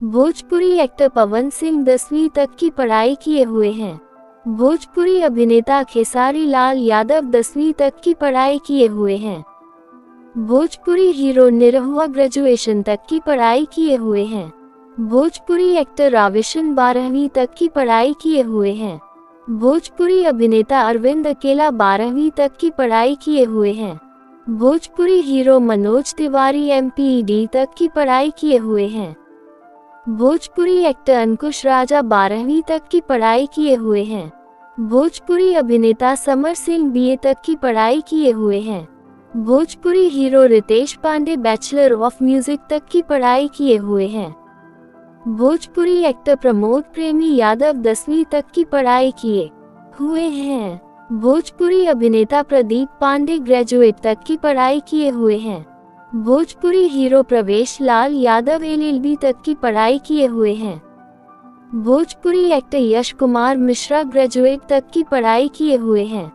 Bhojpuri actor Pawan Singh 10वीं तक की पढ़ाई किए हुए हैं। भोजपुरी अभिनेता खेसारी लाल यादव 10वीं तक की पढ़ाई किए हुए हैं। भोजपुरी हीरो निरहुआ ग्रेजुएशन तक की पढ़ाई किए हुए हैं। भोजपुरी एक्टर राविशन 12वीं तक की पढ़ाई किए हुए हैं। भोजपुरी अभिनेता अरविंद अकेला 12वीं तक की पढ़ाई किए हुए हैं। भोजपुरी हीरो मनोज तिवारी MPED तक की पढ़ाई किए हुए हैं। भोजपुरी एक्टर अंकुश राजा 12वीं तक की पढ़ाई किए हुए हैं। भोजपुरी अभिनेता समर सिंह BA तक की पढ़ाई किए हुए हैं। Bhojpuri hero Ritesh Pandey bachelor of music तक की पढ़ाई किए हुए हैं। भोजपुरी एक्टर प्रमोद प्रेमी यादव 10वीं तक की पढ़ाई किए हुए हैं। भोजपुरी अभिनेता प्रदीप पांडे ग्रेजुएट तक की पढ़ाई किए हुए हैं। भोजपुरी हीरो प्रवेश लाल यादव LLB तक की पढ़ाई किए हुए हैं। भोजपुरी एक्टर यश कुमार मिश्रा ग्रेजुएट तक की पढ़ाई किए हुए हैं।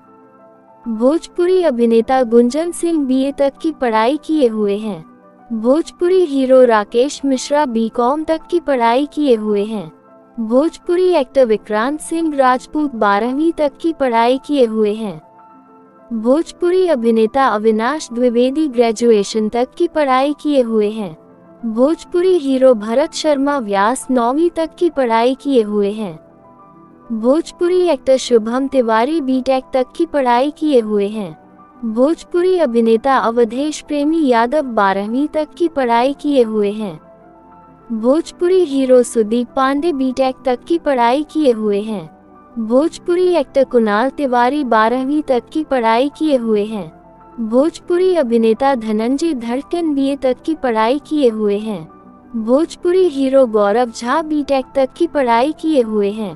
भोजपुरी अभिनेता गुंजन सिंह BA तक की पढ़ाई किए हुए हैं। भोजपुरी हीरो राकेश मिश्रा BCom तक की पढ़ाई किए हुए हैं। भोजपुरी एक्टर विक्रांत सिंह राजपूत 12वीं तक की पढ़ाई किए हुए हैं। भोजपुरी अभिनेता अविनाश द्विवेदी ग्रेजुएशन तक की पढ़ाई किए हुए हैं। भोजपुरी हीरो भरत शर्मा व्यास 9वीं तक की पढ़ाई किए हुए हैं। भोजपुरी एक्टर शुभम तिवारी BTech तक की पढ़ाई किए हुए हैं। भोजपुरी अभिनेता अवधेश प्रेमी यादव 12वीं तक की पढ़ाई किए हुए हैं। भोजपुरी हीरो सुदीप पांडे BTech तक की पढ़ाई किए हुए हैं। भोजपुरी एक्टर कुणाल तिवारी 12वीं तक की पढ़ाई किए हुए हैं। भोजपुरी अभिनेता धनंजय धड़कन BA तक की पढ़ाई किए हुए हैं। भोजपुरी हीरो गौरव झा BTech तक की पढ़ाई किए हुए हैं।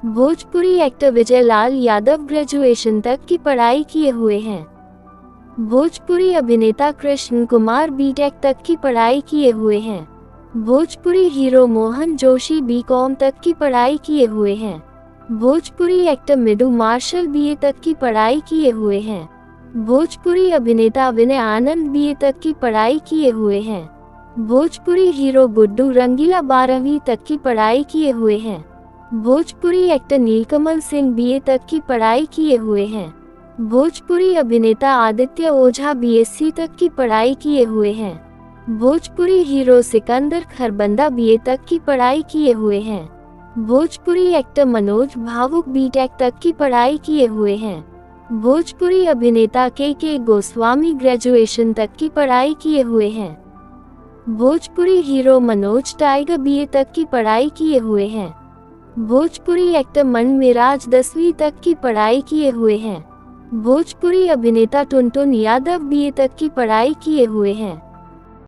भोजपुरी एक्टर विजय लाल यादव ग्रेजुएशन तक की पढ़ाई किए हुए हैं। भोजपुरी अभिनेता कृष्ण कुमार BTech तक की पढ़ाई किए हुए हैं। भोजपुरी हीरो मोहन जोशी BCom तक की पढ़ाई किए हुए हैं। भोजपुरी एक्टर मिडू मार्शल BA तक की पढ़ाई किए हुए हैं। भोजपुरी अभिनेता विनय आनंद BA तक की पढ़ाई किए हुए हैं। भोजपुरी हीरो गुड्डू रंगीला 12वीं तक की पढ़ाई किए हुए हैं। भोजपुरी एक्टर नीलकमल सिंह BA तक की पढ़ाई किए हुए हैं। भोजपुरी अभिनेता आदित्य ओझा BSc तक की पढ़ाई किए हुए हैं। भोजपुरी हीरो सिकंदर खरबंदा BA तक की पढ़ाई किए हुए हैं। भोजपुरी एक्टर मनोज भावुक BTech तक की पढ़ाई किए हुए हैं। भोजपुरी अभिनेता KK गोस्वामी ग्रेजुएशन तक की पढ़ाई किए हुए हैं। Bhojpuri hero Manoj tiger BA तक की पढ़ाई किए हुए हैं। भोजपुरी एक्टर मन मिराज 10वीं तक की पढ़ाई किए हुए हैं। भोजपुरी अभिनेता टुनटुन यादव BA तक की पढ़ाई किए हुए हैं।